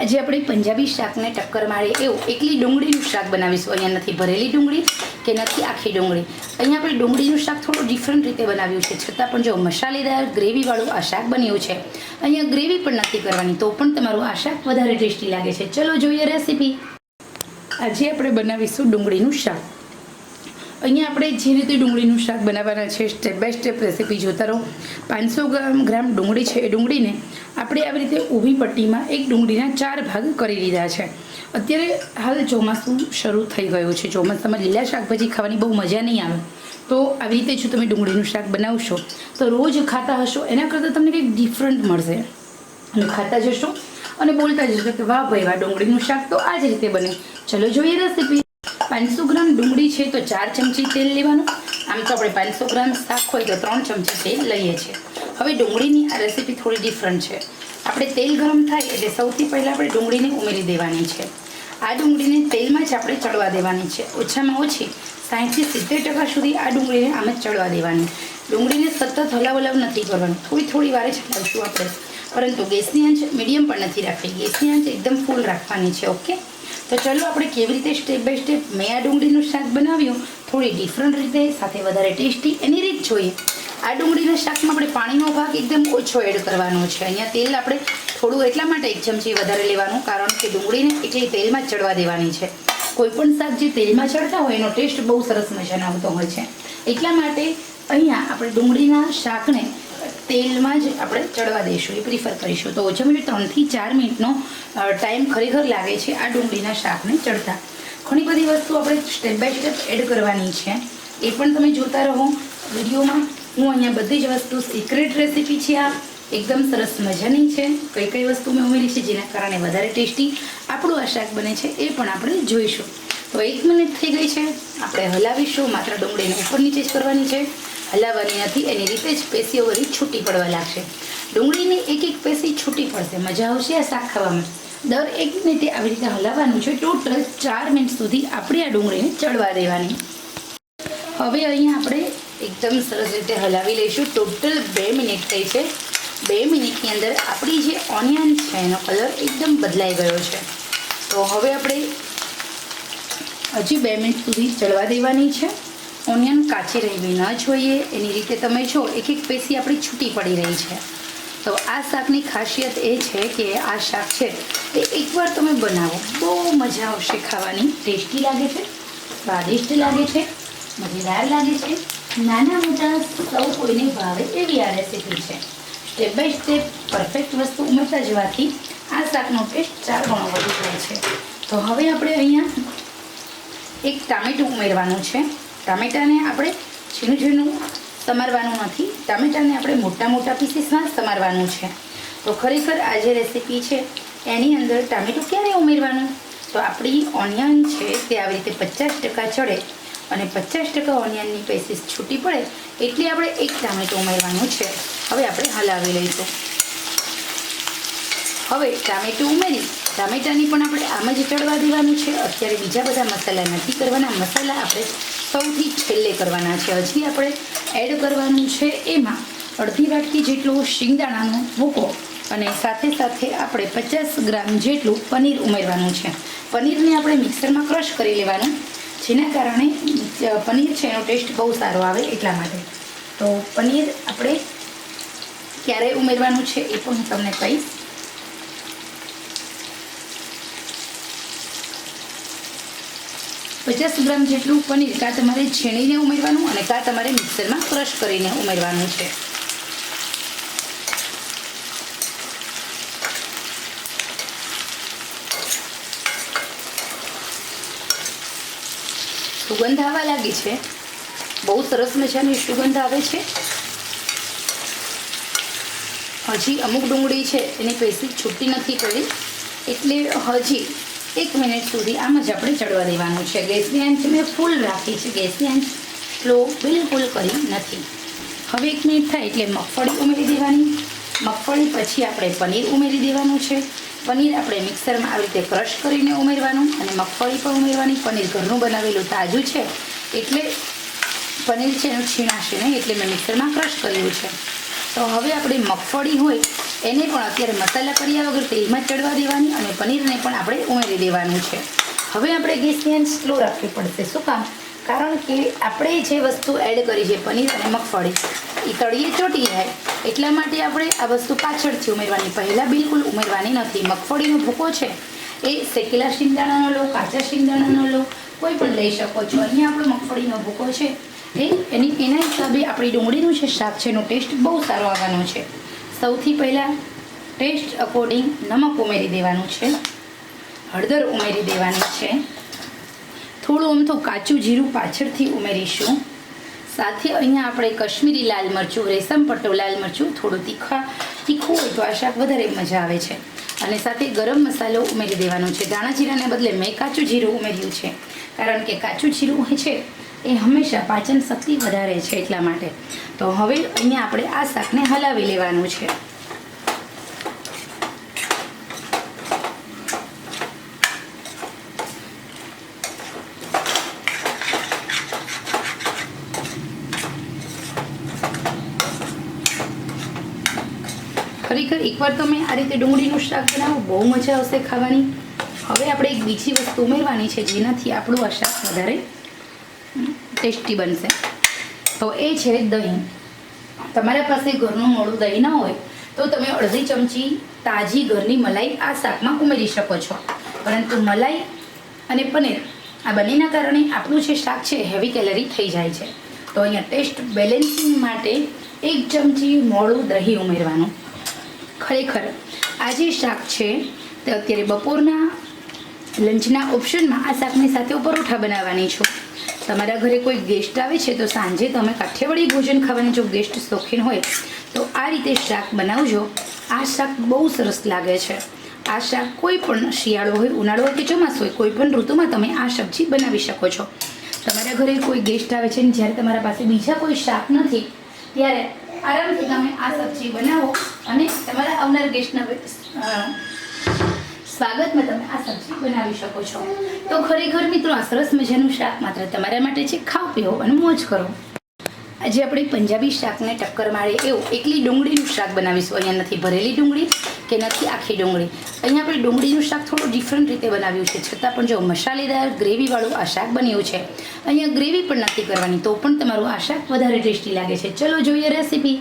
આજે આપણે પંજાબી શાકને ટક્કર મારે એવું એકલી ડુંગળીનું શાક બનાવીશું। અહીંયા નથી ભરેલી ડુંગળી કે નથી આખી ડુંગળી। અહીંયા આપણે ડુંગળીનું શાક થોડું ડિફરન્ટ રીતે બનાવ્યું છે, છતાં પણ જો મસાલેદાર ગ્રેવીવાળું આ શાક બન્યું છે। અહીંયા ગ્રેવી પણ નથી કરવાની, તો પણ તમારું આ શાક વધારે ટેસ્ટી લાગે છે। ચલો જોઈએ રેસીપી। આજે આપણે બનાવીશું ડુંગળીનું શાક। અહીંયા આપણે જે રીતે ડુંગળીનું શાક બનાવવાના છે સ્ટેપ બાય સ્ટેપ રેસીપી જોતા રહો। 500 ગ્રામ ડુંગળી છે, એ ડુંગળીને આપણે આવી રીતે ઊભી પટ્ટીમાં એક ડુંગળીના 4 ભાગ કરી લીધા છે। અત્યારે હાલ ચોમાસું શરૂ થઈ ગયું છે, ચોમાસામાં લીલા શાકભાજી ખાવાની બહુ મજા નહીં આવે, તો આવી રીતે જો તમે ડુંગળીનું શાક બનાવશો તો રોજ ખાતા હશો એના કરતાં તમને કંઈક ડિફરન્ટ મળશે અને ખાતા જશો અને બોલતા જશો કે વાહ ભાઈ વાહ, ડુંગળીનું શાક તો આ જ રીતે બને। ચલો જોઈએ રેસીપી। 500 ગ્રામ ડુંગળી છે તો 4 ચમચી તેલ લેવાનું। આમ તો આપણે 500 ગ્રામ શાક હોય તો 3 ચમચી તેલ લઈએ છીએ। હવે ડુંગળીની આ રેસીપી થોડી ડિફરન્ટ છે। આપણે તેલ ગરમ થાય એટલે સૌથી પહેલાં આપણે ડુંગળીને ઉમેરી દેવાની છે। આ ડુંગળીને તેલમાં જ આપણે ચડવા દેવાની છે। ઓછામાં ઓછી 60 થી 70% સુધી આ ડુંગળીને આમ જ ચડવા દેવાની। ડુંગળીને સતત હલાવ નથી કરવાની, થોડી વારે જ હલાવશું આપણે, પરંતુ ગેસની આંચ મીડિયમ પણ નથી રાખવી, ગેસની આંચ એકદમ ફૂલ રાખવાની છે। ઓકે, તો ચલો આપણે કેવી રીતે સ્ટેપ બાય સ્ટેપ મેં આ ડુંગળીનું શાક બનાવ્યું થોડી ડિફરન્ટ રીતે, સાથે વધારે ટેસ્ટી એની રીત જોઈએ। આ ડુંગળીના શાકમાં આપણે પાણીનો ભાગ એકદમ ઓછો એડ કરવાનો છે। અહીંયા તેલ આપણે થોડું એટલા માટે 1 ચમચી વધારે લેવાનું, કારણ કે ડુંગળીને એટલી તેલમાં જ ચડવા દેવાની છે। કોઈપણ શાક જે તેલમાં ચડતા હોય એનો ટેસ્ટ બહુ સરસ મજાનો આવતો હોય છે, એટલા માટે અહીંયા આપણે ડુંગળીના શાકને તેલમાં જ આપણે ચડવા દઈશું, એ પ્રિફર કરીશું। તો ઓછામાં ઓછું 3 થી 4 મિનિટનો ટાઈમ ખરેખર લાગે છે આ ડુંગળીના શાકને ચડતા। ઘણી બધી વસ્તુ આપણે સ્ટેપ બાય સ્ટેપ એડ કરવાની છે, એ પણ તમે જોતા રહો વિડીયોમાં। હું અહીંયા બધી જ વસ્તુ સિક્રેટ રેસીપી છે, આ એકદમ સરસ મજાની છે। કઈ કઈ વસ્તુ મેં ઉમેરી છે જેના કારણે વધારે ટેસ્ટી આપણું આ શાક બને છે એ પણ આપણે જોઈશું। તો 1 મિનિટ થઈ ગઈ છે, આપણે હલાવીશું, માત્ર ડુંગળીને ઉપર નીચે જ કરવાની છે, હલાવવાની નથી, એની રીતે જ પેશીઓ બધી છૂટી પડવા લાગશે। ડુંગળીની એક પેશી છૂટી પડશે, મજા આવશે આ શાક ખાવામાં। દર 1 મિનિટે આવી રીતે હલાવવાનું છે। ટોટલ 4 મિનિટ સુધી આપણે આ ડુંગળીને ચડવા દેવાની। હવે અહીંયા આપણે એકદમ સરસ રીતે હલાવી લઈશું। ટોટલ 2 મિનિટ થઈ છે। 2 મિનિટની અંદર આપણી જે ઓનિયન છે એનો કલર એકદમ બદલાઈ ગયો છે। તો હવે આપણે હજી 2 મિનિટ સુધી ચડવા દેવાની છે। ઓનિયન કાચી રહેવી ન જોઈએ, એની રીતે તમે જો એક પેશી આપણી છૂટી પડી રહી છે। તો આ શાકની ખાસિયત એ છે કે આ શાક છે એ એકવાર તમે બનાવો, બહુ મજા આવશે ખાવાની। ટેસ્ટી લાગે છે, સ્વાદિષ્ટ લાગે છે, મજેદાર લાગે છે, નાના મોટા સૌ કોઈને ભાવે એવી આ રેસીપી છે। સ્ટેપ બાય સ્ટેપ પરફેક્ટ વસ્તુ ઉમેરતા જવાથી આ શાકનો ટેસ્ટ 4 ગણો વધી જાય છે। તો હવે આપણે અહીંયા એક ટામેટું ઉમેરવાનું છે। ટામેટાને આપણે ઝીણું ઝીણું સમારવાનું નથી, ટામેટાને આપણે મોટા મોટા પીસીસમાં સમારવાનું છે। તો ખરેખર આ જે રેસીપી છે એની અંદર ટામેટું ક્યારે ઉમેરવાનું, તો આપણી ઓનિયન છે તે આવી રીતે 50% ચડે અને 50% ઓનિયનની પેસીસ છૂટી પડે એટલે આપણે એક ટામેટું ઉમેરવાનું છે। હવે આપણે હલાવી લઈશું। હવે ટામેટું ઉમેરી ટામેટાની પણ આપણે આમ જ ચડવા દેવાનું છે। અત્યારે બીજા બધા મસાલા નથી કરવાના, મસાલા આપણે સૌથી છેલ્લે કરવાના છે। હજી આપણે એડ કરવાનું છે એમાં અડધી વાટકી જેટલું શિંગદાણાનો ભૂકો અને સાથે સાથે આપણે 50 ગ્રામ જેટલું પનીર ઉમેરવાનું છે। પનીરને આપણે મિક્સરમાં ક્રશ કરી લેવાનું, જેના કારણે પનીર છે એનો ટેસ્ટ બહુ સારો આવે એટલા માટે। તો પનીર આપણે ક્યારે ઉમેરવાનું છે એ પણ હું તમને કહીશ। પચાસ ગ્રામ જેટલું પનીર કાં તમારે છીણીને ઉમેરવાનું અને કાં તમારે મિક્સરમાં ક્રશ કરીને ઉમેરવાનું છે। સુગંધ આવવા લાગી છે, બહુ સરસ મજાની સુગંધ આવે છે। હજી અમુક ડુંગળી છે એની પેશી છૂટી નથી પડી, એટલે હજી 1 મિનિટ સુધી આમ જ આપણે ચડવા દેવાનું છે। ગેસની આંચ મેં ફૂલ રાખી છે, ગેસની આંચ સ્લો બિલકુલ કરી નથી। હવે 1 મિનિટ થાય એટલે મગફળી ઉમેરી દેવાની, મગફળી પછી આપણે પનીર ઉમેરી દેવાનું છે। પનીર આપણે મિક્સરમાં આવી રીતે ક્રશ કરીને ઉમેરવાનું અને મગફળી પણ ઉમેરવાની। પનીર ઘરનું બનાવેલું તાજું છે એટલે પનીર છે એનું છીણાશે નહીં, એટલે મેં મિક્સરમાં ક્રશ કર્યું છે। તો હવે આપણે મગફળી હોય એને પણ અત્યારે મસાલા કર્યા વગર તેલમાં ચડવા દેવાની અને પનીરને પણ આપણે ઉમેરી દેવાનું છે. હવે આપણે ગેસની આંચ સ્લો રાખવી પડશે. શું કામ? કારણ કે આપણે જે વસ્તુ એડ કરી છે પનીર અને મગફળી એ તળીએ ચોંટી જાય એટલા માટે આપણે આ વસ્તુ પાછળથી ઉમેરવાની, પહેલાં બિલકુલ ઉમેરવાની નથી. મગફળીનો ભૂકો છે એ શેકેલા શિંગદાણાનો લો, કાચા શિંગદાણાનો લો, કોઈ પણ લઈ શકો છો. અહીંયા આપણો મગફળીનો ભૂકો છે એના હિસાબે આપણી ડુંગળીનું જે શાક છે એનો ટેસ્ટ બહુ સારો આવવાનો છે. સૌથી પહેલાં ટેસ્ટ અકોર્ડિંગ નમક ઉમેરી દેવાનું છે, હળદર ઉમેરી દેવાની છે, થોડું અમથું કાચું જીરું પાછળથી ઉમેરીશું. સાથે અહીંયા આપણે કશ્મીરી લાલ મરચું, રેશમ પટ્ટો લાલ મરચું, થોડું તીખું હોય તો આ શાક વધારે મજા આવે છે. અને સાથે ગરમ મસાલો ઉમેરી દેવાનો છે. ધાણા જીરાને બદલે મેં કાચું જીરું ઉમેર્યું છે કારણ કે કાચું જીરું છે એ હંમેશા પાચન શક્તિ વધારે છે એટલા માટે. તો હવે અહીંયા આપણે આ શાકને હલાવી લેવાનું છે. ખરેખર એકવાર તમે આ રીતે ડુંગળીનું શાક બનાવો, બહુ મજા આવશે ખાવાની. હવે આપણે એક બીજી વસ્તુ ઉમેરવાની છે જેનાથી આપણું આ શાક વધારે ટેસ્ટી બનશે. તો એ છે દહીં. તમારા પાસે ઘરનું મોડું દહીં ના હોય તો તમે અડધી ચમચી તાજી ઘરની મલાઈ આ શાકમાં ઉમેરી શકો છો. પરંતુ મલાઈ અને પનીર આ બંનેના કારણે આપણું જે શાક છે હેવી કેલરી થઈ જાય છે. તો અહીંયા ટેસ્ટ બેલેન્સિંગ માટે 1 ચમચી મોડું દહીં ઉમેરવાનું. ખરેખર આ જે શાક છે તે અત્યારે બપોરના લંચના ઓપ્શનમાં આ શાકની સાથે પરોઠા બનાવવાની છું. તમારા ઘરે કોઈ ગેસ્ટ આવે છે તો સાંજે તમે કાઠિયાવાડી ભોજન ખાવાના જો ગેસ્ટ શોખીન હોય તો આ રીતે શાક બનાવજો. આ શાક બહુ સરસ લાગે છે. આ શાક કોઈ પણ શિયાળો હોય, ઉનાળો હોય કે ચોમાસું હોય, કોઈ પણ ઋતુમાં તમે આ સબ્જી બનાવી શકો છો. તમારા ઘરે કોઈ ગેસ્ટ આવે છે ને જ્યારે તમારા પાસે બીજા કોઈ શાક નથી ત્યારે આરામથી તમે આ સબ્જી બનાવો અને તમારા આવનાર ગેસ્ટના સ્વાગતમાં તમે આ સબ્જી બનાવી શકો છો. તો ખરેખર મિત્રો આ સરસ મજાનું શાક માત્ર તમારા માટે છે. ખાઓ, પીઓ અને મોજ કરો. આજે આપણે પંજાબી શાકને ટક્કર મારે એવું એકલી ડુંગળીનું શાક બનાવીશું. અહીંયા નથી ભરેલી ડુંગળી કે નથી આખી ડુંગળી. અહીંયા આપણે ડુંગળીનું શાક થોડું ડિફરન્ટ રીતે બનાવ્યું છે, છતાં પણ જો મસાલેદાર ગ્રેવીવાળું આ શાક બન્યું છે. અહીંયા ગ્રેવી પણ નથી કરવાની તો પણ તમારું આ શાક વધારે ટેસ્ટી લાગે છે. ચલો જોઈએ રેસીપી.